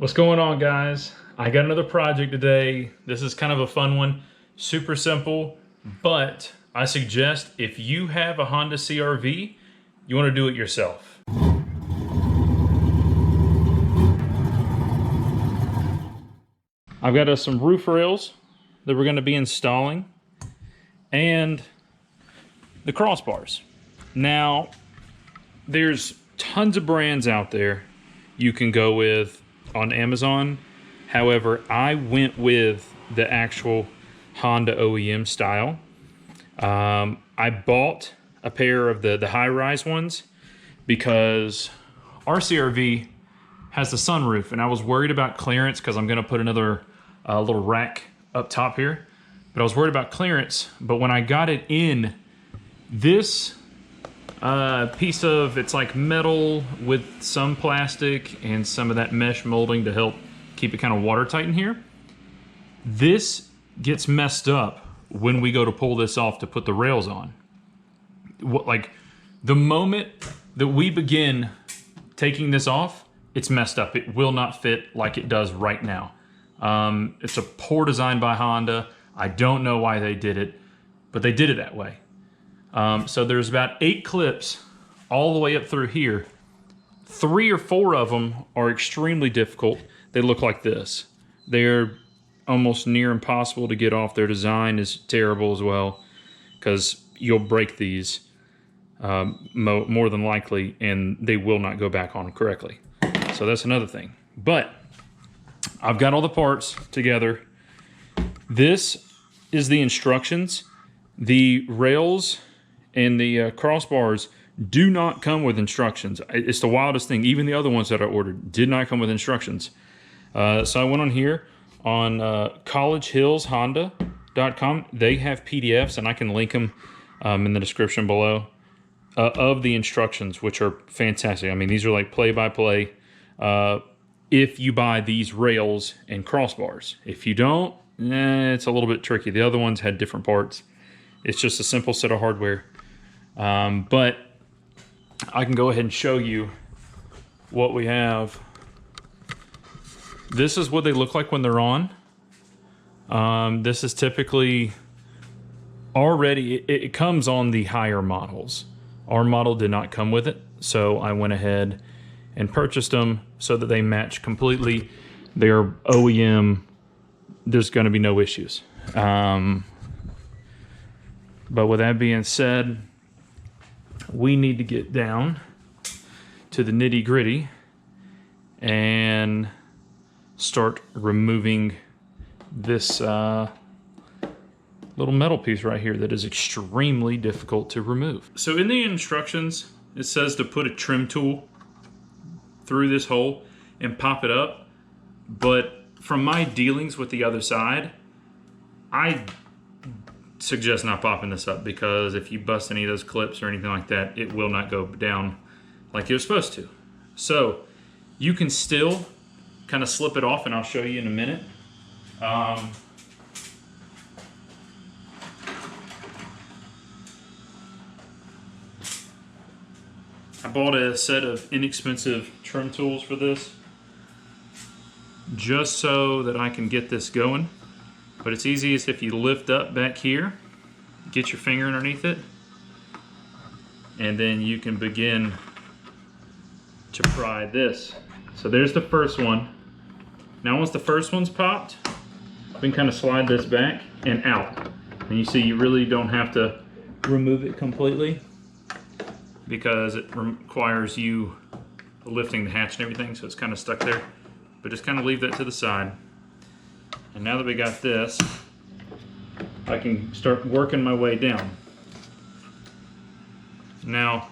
What's going on, guys? I got another project today. This is kind of a fun one, super simple, but I suggest if you have a Honda CR-V, you want to do it yourself. I've got some roof rails that we're going to be installing and the crossbars. Now, there's tons of brands out there you can go with on Amazon. However, I went with the actual Honda OEM style. I bought a pair of the high-rise ones because our CR-V has the sunroof, and I was worried about clearance because I'm going to put another little rack up top here. But I was worried about clearance. But when I got it in, this piece of, it's like metal with some plastic and some of that mesh molding to help keep it kind of watertight in here. This gets messed up when we go to pull this off to put the rails on. Like the moment that we begin taking this off, it's messed up. It will not fit like it does right now. It's a poor design by Honda. I don't know why they did it, but they did it that way. So there's about 8 clips all the way up through here. 3 or 4 of them are extremely difficult. They look like this. They're almost near impossible to get off. Their design is terrible as well because you'll break these more than likely, and they will not go back on correctly. So that's another thing. But I've got all the parts together. This is the instructions. The rails and the crossbars do not come with instructions. It's the wildest thing. Even the other ones that I ordered did not come with instructions. So I went on here on collegehillshonda.com. They have PDFs, and I can link them in the description below, of the instructions, which are fantastic. I mean, these are like play-by-play if you buy these rails and crossbars. If you don't, it's a little bit tricky. The other ones had different parts. It's just a simple set of hardware. But I can go ahead and show you what we have. This is what they look like when they're on. This is typically already, it comes on the higher models. Our model did not come with it, so I went ahead and purchased them so that they match completely. They're OEM. There's going to be no issues. But with that being said, we need to get down to the nitty gritty and start removing this little metal piece right here that is extremely difficult to remove. So in the instructions, it says to put a trim tool through this hole and pop it up. But from my dealings with the other side, I suggest not popping this up, because if you bust any of those clips or anything like that, it will not go down like it was supposed to. So you can still kind of slip it off, and I'll show you in a minute. I bought a set of inexpensive trim tools for this just so that I can get this going. But it's easiest if you lift up back here, get your finger underneath it, and then you can begin to pry this. So there's the first one. Now once the first one's popped, we can kind of slide this back and out. And you see you really don't have to remove it completely because it requires you lifting the hatch and everything, so it's kind of stuck there. But just kind of leave that to the side. And now that we got this, I can start working my way down. Now,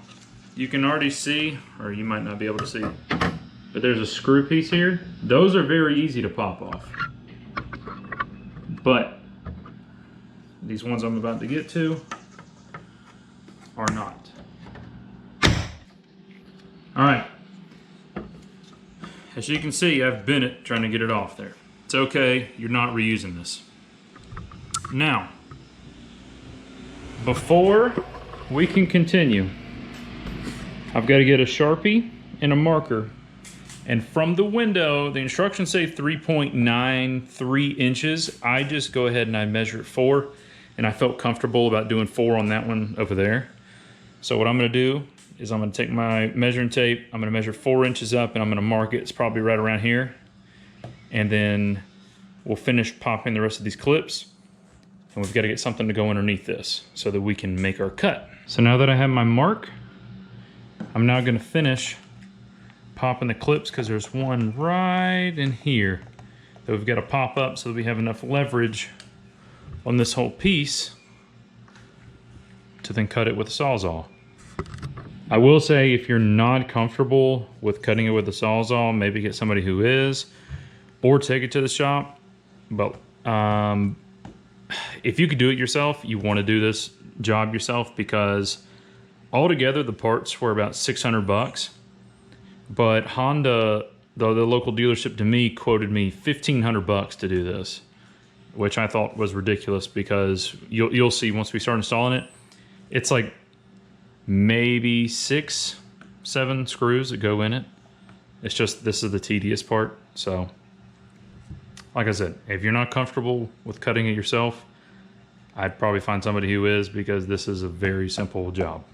you can already see, or you might not be able to see, but there's a screw piece here. Those are very easy to pop off. But these ones I'm about to get to are not. All right. As you can see, I've bent it trying to get it off there. It's okay, you're not reusing this. Now, before we can continue, I've got to get a Sharpie and a marker And from the window, the instructions say 3.93 inches. I just go ahead and I measure it 4, and I felt comfortable about doing 4 on that one over there. So what I'm gonna do is I'm gonna take my measuring tape, I'm gonna measure 4 inches up, and I'm gonna mark it. It's probably right around here. And then we'll finish popping the rest of these clips. And we've got to get something to go underneath this so that we can make our cut. So now that I have my mark, I'm now gonna finish popping the clips, because there's one right in here that we've got to pop up so that we have enough leverage on this whole piece to then cut it with a Sawzall. I will say, if you're not comfortable with cutting it with a Sawzall, maybe get somebody who is, or take it to the shop. But if you could do it yourself, you want to do this job yourself, because altogether the parts were about 600 bucks. But Honda, the local dealership to me, quoted me 1,500 bucks to do this, which I thought was ridiculous, because you'll see once we start installing it, it's like maybe 6, 7 screws that go in it. It's just, this is the tedious part. So, like I said, if you're not comfortable with cutting it yourself, I'd probably find somebody who is, because this is a very simple job.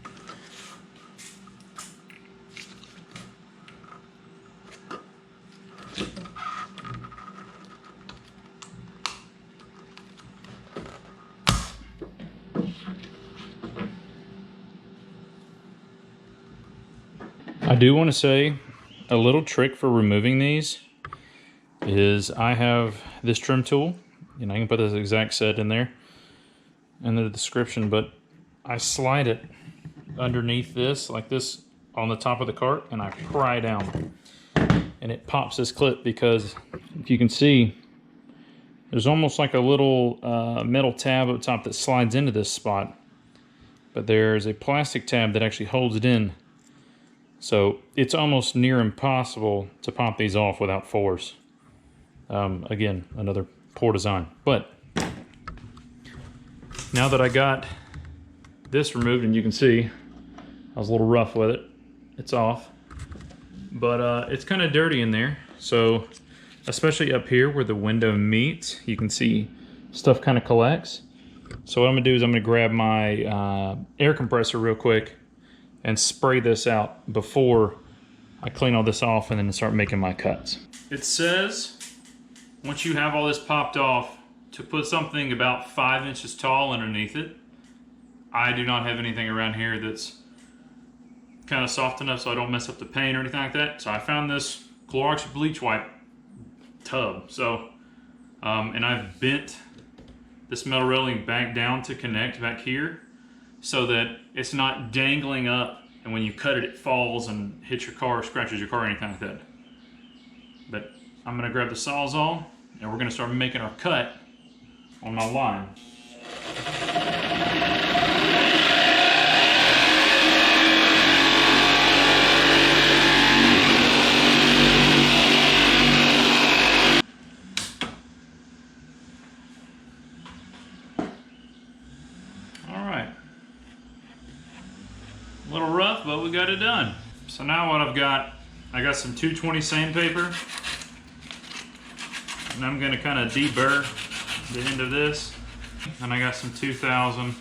I do want to say a little trick for removing these is I have this trim tool, and I can put this exact set in there in the description, but I slide it underneath this like this on the top of the cart, and I pry down and it pops this clip, because if you can see, there's almost like a little metal tab up top that slides into this spot, but there's a plastic tab that actually holds it in. So it's almost near impossible to pop these off without force. Again, another poor design. But now that I got this removed, and you can see I was a little rough with it, it's off. But it's kind of dirty in there. So especially up here where the window meets, you can see stuff kind of collects. So what I'm gonna do is I'm gonna grab my air compressor real quick and spray this out before I clean all this off and then start making my cuts. It says once you have all this popped off, to put something about 5 inches tall underneath it. I do not have anything around here that's kind of soft enough so I don't mess up the paint or anything like that. So I found this Clorox bleach wipe tub. So, and I've bent this metal railing back down to connect back here, so that it's not dangling up, and when you cut it, it falls and hits your car, scratches your car, or anything like that. But I'm gonna grab the Sawzall, and we're gonna start making our cut on my line. A little rough, but we got it done. So now what I got some 220 sandpaper, and I'm gonna kind of deburr the end of this. And I got some 2000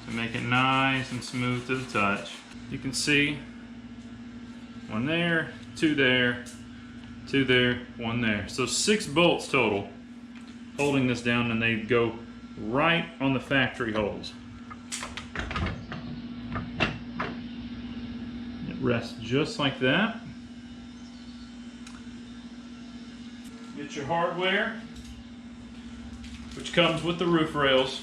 to make it nice and smooth to the touch. You can see one there, two there, two there, one there. So 6 bolts total holding this down, and they go right on the factory holes. Rest just like that. Get your hardware, which comes with the roof rails,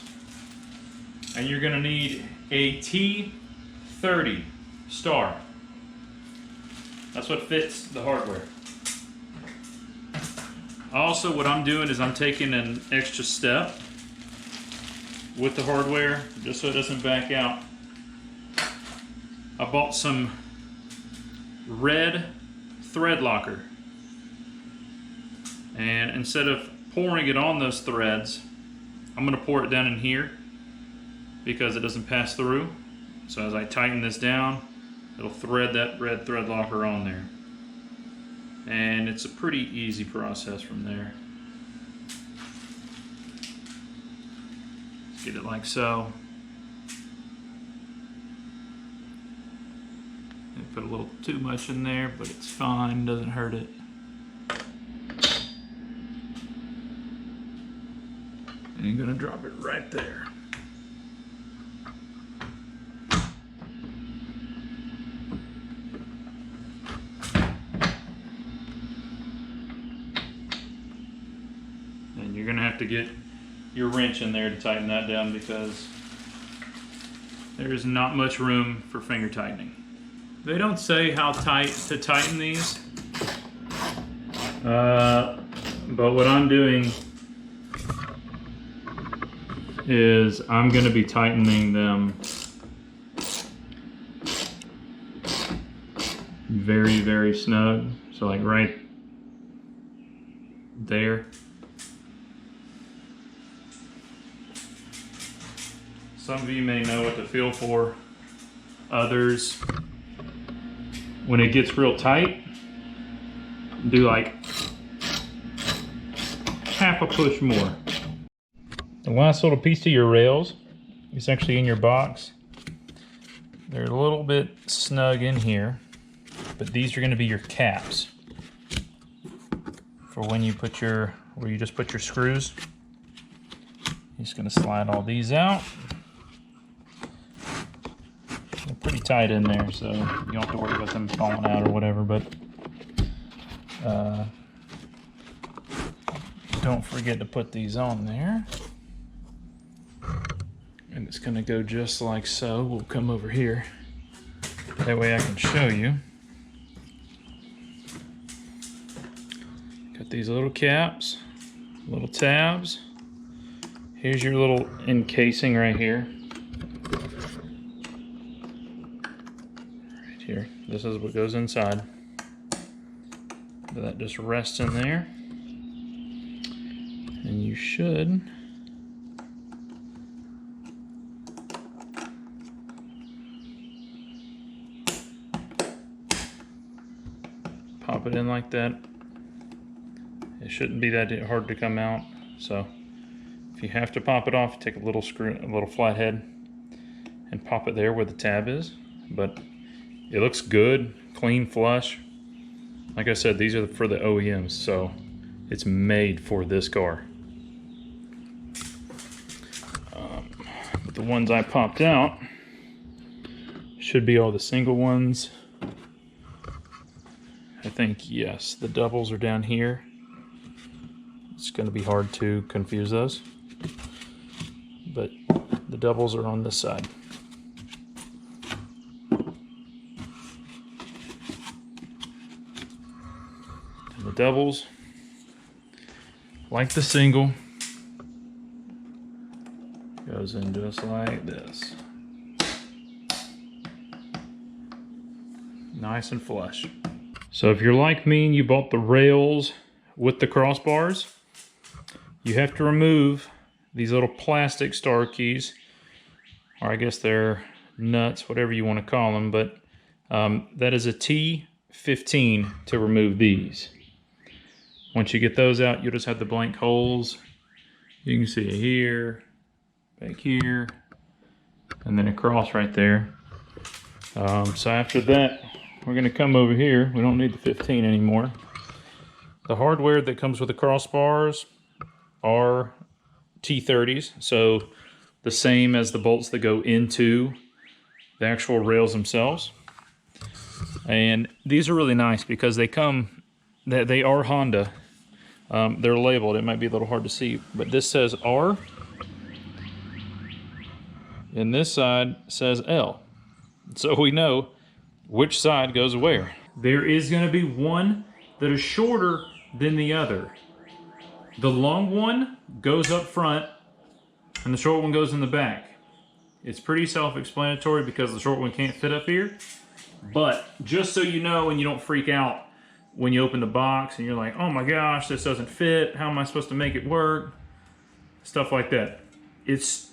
and you're going to need a T30 star. That's what fits the hardware. Also, what I'm doing is I'm taking an extra step with the hardware just so it doesn't back out. I bought some red Threadlocker, and instead of pouring it on those threads, I'm going to pour it down in here because it doesn't pass through. So as I tighten this down, it'll thread that red Threadlocker on there. And it's a pretty easy process from there. Get it like so. I put a little too much in there, but it's fine, doesn't hurt it. And you're gonna drop it right there. And you're gonna have to get your wrench in there to tighten that down because there's not much room for finger tightening. They don't say how tight to tighten these, but what I'm doing is I'm going to be tightening them very, very snug. So like right there. Some of you may know what to feel for. Others, when it gets real tight, do like half a push more. The last little piece of your rails is actually in your box. They're a little bit snug in here, but these are going to be your caps for when you put your, where you just put your screws. You're just going to slide all these out. They're pretty tight in there, so you don't have to worry about them falling out or whatever, but don't forget to put these on there. And it's going to go just like so. We'll come over here. That way I can show you. Got these little caps, little tabs. Here's your little encasing right here. Right here. This is what goes inside. That just rests in there. And you should pop it in like that. It shouldn't be that hard to come out. So if you have to pop it off, take a little screw, a little flathead, and pop it there where the tab is. But it looks good, clean, flush. Like I said, these are for the OEMs, so it's made for this car. But the ones I popped out should be all the single ones. I think, yes, the doubles are down here. It's going to be hard to confuse those, but the doubles are on this side. And the doubles, like the single, goes in just like this. Nice and flush. So if you're like me and you bought the rails with the crossbars, you have to remove these little plastic star keys, or I guess they're nuts, whatever you want to call them, but that is a T15 to remove these. Once you get those out, you'll just have the blank holes. You can see it here, back here, and then across right there. So after that, we're going to come over here. We don't need the 15 anymore. The hardware that comes with the crossbars are T30s, so the same as the bolts that go into the actual rails themselves. And these are really nice because they come, they are Honda. They're labeled. It might be a little hard to see, but this says R, and this side says L. So we know which side goes where. There is going to be one that is shorter than the other. The long one goes up front and the short one goes in the back. It's pretty self-explanatory because the short one can't fit up here. But just so you know and you don't freak out when you open the box and you're like, oh my gosh, this doesn't fit. How am I supposed to make it work? Stuff like that. It's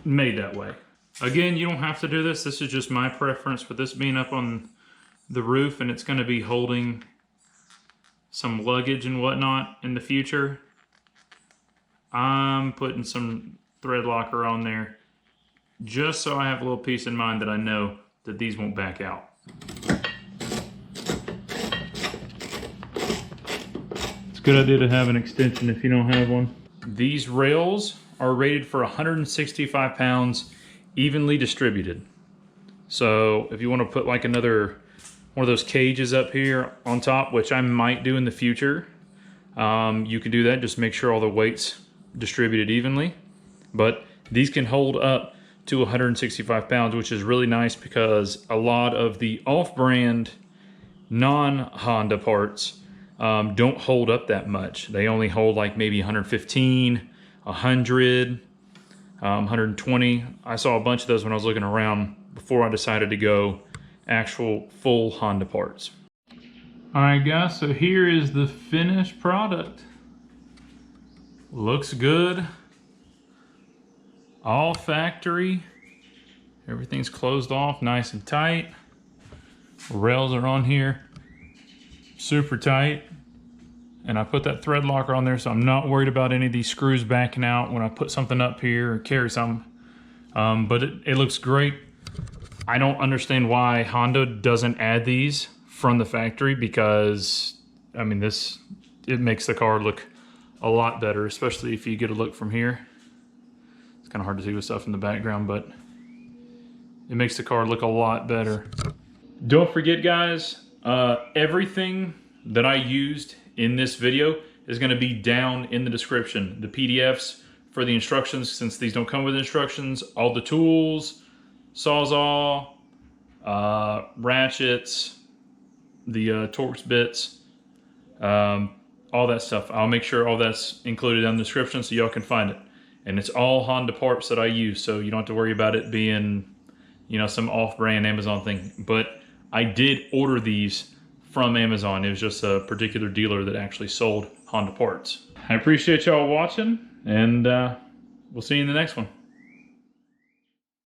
made that way. Again, you don't have to do this. This is just my preference for this being up on the roof, and it's going to be holding some luggage and whatnot in the future, I'm putting some Threadlocker on there just so I have a little peace of mind that I know that these won't back out. It's a good idea to have an extension if you don't have one. These rails are rated for 165 pounds evenly distributed. So if you want to put like another one of those cages up here on top, which I might do in the future, you can do that. Just make sure all the weight's distributed evenly. But these can hold up to 165 pounds, which is really nice because a lot of the off-brand non-Honda parts don't hold up that much. They only hold like maybe 115, 100, 120. I saw a bunch of those when I was looking around before I decided to go actual full Honda parts. All right guys, so here is the finished product. Looks good. All factory. Everything's closed off nice and tight. Rails are on here super tight. And I put that Threadlocker on there so I'm not worried about any of these screws backing out when I put something up here or carry something. But it looks great. I don't understand why Honda doesn't add these from the factory, because I mean it makes the car look a lot better, especially if you get a look from here. It's kind of hard to see with stuff in the background, but it makes the car look a lot better. Don't forget guys, everything that I used in this video is going to be down in the description. The PDFs for the instructions, since these don't come with instructions, all the tools, Sawzall, ratchets, the Torx bits, all that stuff. I'll make sure all that's included in the description so y'all can find it. And it's all Honda parts that I use, so you don't have to worry about it being, you know, some off-brand Amazon thing. But I did order these from Amazon. It was just a particular dealer that actually sold Honda parts. I appreciate y'all watching, and we'll see you in the next one.